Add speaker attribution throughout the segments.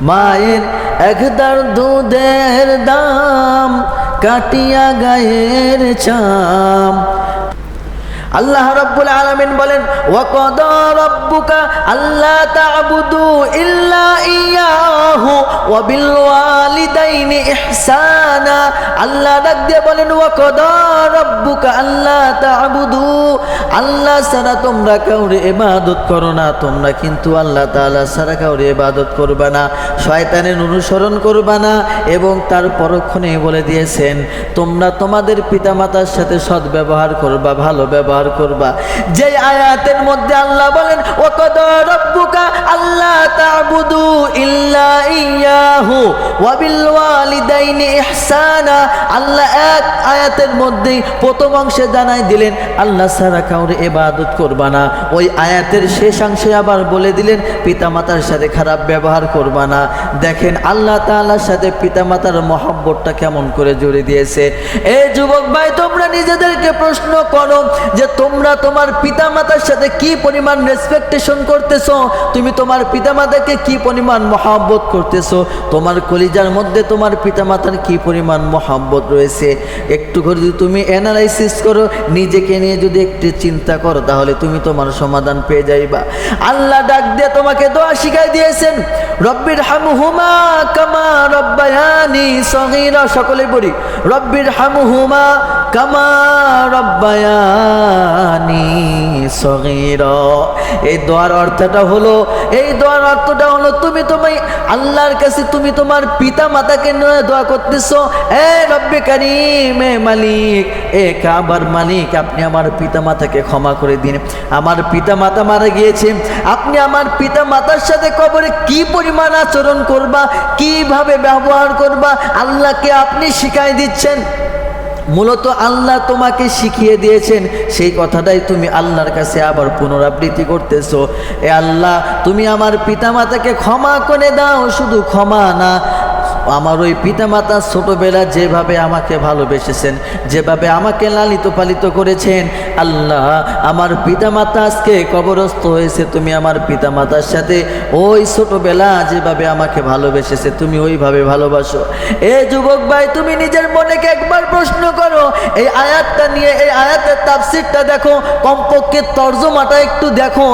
Speaker 1: মায়ের একদার দুধের দাম কাটিয়া গায়ের চাম। আল্লাহ রাব্বুল আলামিন বলেন, ওয়াকাদা রাব্বুকা আল্লা তা'বুদু ইল্লা ইয়াহু ওয়া বিল ওয়ালিদাইনি ইহসানা। আল্লাহ ডাক দিয়ে বলেন, ওয়াকাদা রাব্বুকা আল্লা তা'বুদু, আল্লাহ ছাড়া তোমরা কাউরে ইবাদত করো না। তোমরা কিন্তু আল্লাহ তাআলা ছাড়া কাউরে ইবাদত করবা না, শয়তানের অনুসরণ করবা না। এবং তার পরক্ষণে বলে দিয়েছেন, তোমরা তোমাদের পিতামাতার সাথে সদ্ব্যবহার করবা, ভালো ব্যবহার করবা। যে আয়াতের মধ্যে আল্লাহ বলেন, ওয়াকাদা রাব্বুকা আল্লা তা'বুদু ইল্লা ইয়াহু ওয়া বিল ওয়ালিদাইনি ইহসানা, আল্লাহ এক আয়াতের মধ্যে প্রথম অংশে জানাই দিলেন আল্লাহ ছাড়া কাউরে ইবাদত করবা না। ওই আয়াতের শেষাংশে আবার বলে দিলেন পিতামাতার সাথে খারাপ ব্যবহার করবা না। দেখেন আল্লাহ তাআলার সাথে পিতামাতার মহব্বতটা কেমন করে জুড়ে দিয়েছে। এই যুবক ভাই, তোমরা নিজেদেরকে প্রশ্ন করো যে তোমরা তোমার পিতামাতার সাথে কি পরিমাণ রেসপেক্টেশন করতেছো, তুমি তোমার পিতামাতাকে কি পরিমাণ মহব্বত করতেছো, তোমার কলিজার মধ্যে তোমার পিতামাতার কি পরিমাণ মহব্বত রয়েছে। একটু করে যদি তুমি অ্যানালাইসিস করো, নিজেকে নিয়ে যদি একটু চিন্তা করো, তাহলে তুমি তোমার সমাধান পেয়ে যাইবা। আল্লাহ ডাক দিয়ে তোমাকে দোয়া শিখাই দিয়েছেন, রব্বির হামহুমা কামা রব্বায়ানি সগীরা। সকলে বলি, রব্বির হামহুমা কামা রব্বায়ানি সগীরা। এই দোয়ার অর্থটা হলো, তুমি আল্লাহর কাছে তুমি তোমার পিতা মাতাকে নিয়ে দোয়া করতেছো, এ রব্বে কারীম, এ মালিক, এ কাবার মালিক, আপনি আমার পিতা মাতাকে ক্ষমা করে দিন। আমার পিতা মাতা মারা গিয়েছে, আপনি আমার পিতা মাতার সাথে কবরে কি পরিমাণ আচরণ করবা, কিভাবে ব্যবহার করবা, আল্লাহকে আপনি শিখাই দিচ্ছেন। মূলত আল্লাহ তোমাকে শিখিয়ে দিয়েছেন, সেই কথাটাই তুমি আল্লাহর কাছে আবার পুনরাবৃত্তি করতেছো। এ আল্লাহ, তুমি আমার পিতামাতাকে ক্ষমা করে দাও। শুধু ক্ষমা না, আমার ওই পিতামাতা ছোটবেলা যেভাবে আমাকে ভালোবেসেছেন, যেভাবে আমাকে লালিত পালিত করেছেন, আল্লাহ আমার পিতামাতা আজকে কবরস্থ হয়েছে, তুমি আমার পিতামাতার সাথে ওই ছোটবেলা যেভাবে আমাকে ভালোবেসেছে তুমি ওইভাবে ভালোবাসো। এ যুবক ভাই, তুমি নিজের মনেকে একবার প্রশ্ন করো, এই আয়াতটা নিয়ে, এই আয়াতের তাফসীরটা দেখো, কমপক্ষে তর্জমাটা একটু দেখো।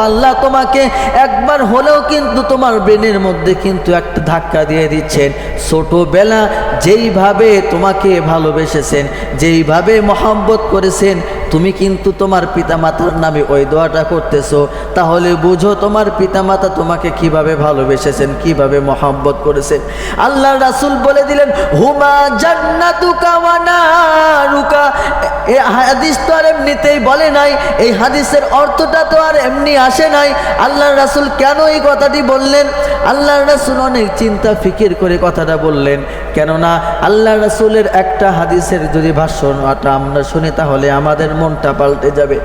Speaker 1: আল্লাহ তোমাকে একবার হলেও কিন্তু তোমার ব্রেনের মধ্যে কিন্তু একটা ধাক্কা দিয়ে দিচ্ছেন। ছোটবেলা যেইভাবে তোমাকে ভালোবেসেছেন, যেইভাবে মহব্বত করেছেন, তুমি কিন্তু তোমার পিতামাতার নামে ওই দোয়াটা করতেছো। তাহলে বুঝো তোমার পিতামাতা তোমাকে কিভাবে ভালোবেসেছেন, কিভাবে মহব্বত করেছেন। আল্লাহ রাসূল বলে দিলেন, হুমা জান্নাতুকা ওয়া নারুকা। এই হাদিস তো আর এমনিতেই বলে নাই, এই হাদিসের অর্থটা তো আর এমনি আসে নাই। আল্লাহ রাসূল কেন এই কথাটি বললেন? আল্লাহ রাসূল অনেক চিন্তা ফিকির করে কথাটা বললেন। কেননা আল্লাহ রাসূলের একটা হাদিসের যদি ভাষ্যটা আমরা শুনি, তাহলে আমাদের মনটা পাল্টে যাবে।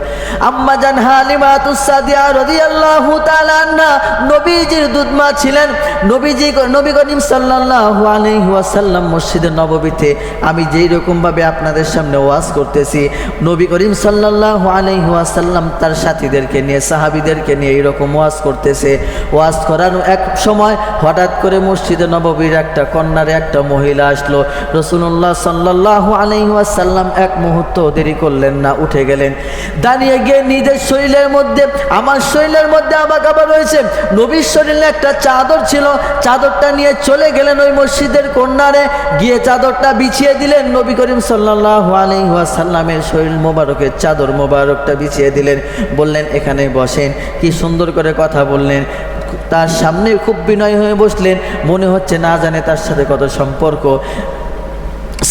Speaker 1: আম্মা জান হালিমাতুস সাদিয়া রাদিয়াল্লাহু তাআলা আনহা নবীজির দুধমা ছিলেন। নবী করিম সাল্লাল্লাহু আলাইহি ওয়াসাল্লাম মসজিদে নববীতে আমি যেই রকম ভাবে আপনাদের সামনে ওয়াজ করতেছি, নবী করিম সাল্লাল্লাহু আলাইহি ওয়াসাল্লাম তার সাথীদেরকে নিয়ে, সাহাবীদেরকে নিয়ে এইরকম ওয়াজ করতেছে। ওয়াজ করানো এক সময় হঠাৎ করে মসজিদে নববীর একটা কর্নারে একটা মহিলা আসলো। রাসূলুল্লাহ সাল্লাল্লাহু আলাইহি ওয়াসাল্লাম এক মুহূর্ত দেরি করলেন না, উঠে গেলেন। দাঁড়িয়ে গিয়ে নিজের শরীরের মধ্যে, আমার শরীরের মধ্যে আবার রয়েছে, নবীর শরীরে একটা চাদর ছিল, চাদরটা নিয়ে চলে গেলেন ওই মসজিদের কর্নারে, গিয়ে চাদরটা বিছিয়ে দিলেন। নবী করিম সাল্লাল্লাহু আলাইহি ওয়াসাল্লামের শরীর মোবারকের চাদর মোবারকটা বিছিয়ে দিলেন। বললেন, এখানে বসেন। কি সুন্দর করে কথা বললেন। তার সামনে খুব বিনয় হয়ে বসলেন, মনে হচ্ছে না জানে তার সাথে কত সম্পর্ক।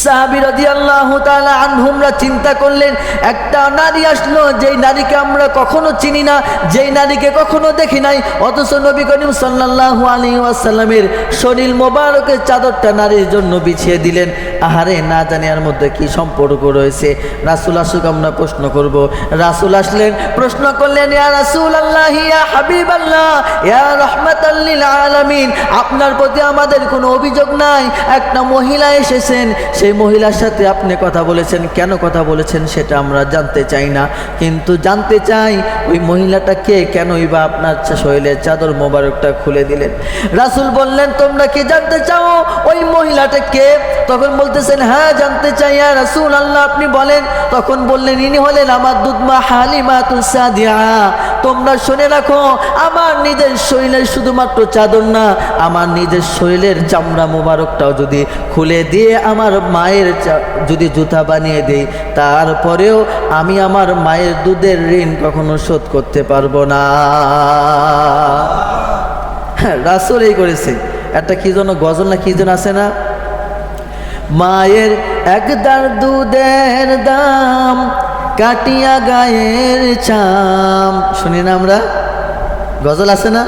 Speaker 1: সাহাবী রাদিয়াল্লাহু তাআলা আনহুমরা চিন্তা করলেন, একটা নারী আসলো, যেই নারীকে আমরা কখনো চিনি না, যেই নারীকে কখনো দেখি নাই, অথচ নবী করিম সাল্লাল্লাহু আলাইহি ওয়াসাল্লামের শরীর মোবারকের চাদরটা নারীর জন্য বিছিয়ে দিলেন। আহারে, না জানি এর মধ্যে কি সম্পর্ক রয়েছে। রাসূল আসুক, আমরা প্রশ্ন করব। রাসূল আসলেন, প্রশ্ন করলেন, ইয়া রাসূলুল্লাহ, ইয়া হাবিবাল্লাহ, ইয়া রাহমাতাল লিল আলামিন, আপনার প্রতি আমাদের কোনো অভিযোগ নাই। একটা মহিলা এসেছেন, সে সেই মহিলার সাথে আপনি কথা বলেছেন, কেন কথা বলেছেন সেটা আমরা জানতে চাই না, কিন্তু জানতে চাই ওই মহিলাটা কে, কেনই বা আপনার শরীরের চাদর মোবারকটা খুলে দিলেন। রাসূল বললেন তোমরা কি জানতে চাও ওই মহিলাটা কে? তখন বলতেছেন হ্যাঁ জানতে চাই ইয়া রাসূলুল্লাহ, আপনি বলেন। তখন বললেন ইনি হলেন আমার দুধমা হালিমাতুস সাদিয়া। তোমরা শুনে রাখো, আমার নিজের শরীরের শুধুমাত্র চাদর না, আমার নিজের শরীরের চামড়া মোবারকটাও যদি খুলে দিয়ে আমার মায়ের যদি জুতা বানিয়ে দেই, তারপরেও আমি আমার মায়ের দুধের ঋণ কখনো শোধ করতে পারবো না। রাসূল এই করেছে। একটা কি যেন গজল না কি যেন আছে না, মায়ের একদার দুধের দাম কাটিয়া গায়ের চাম, শুনি না আমরা, গজল আছে না?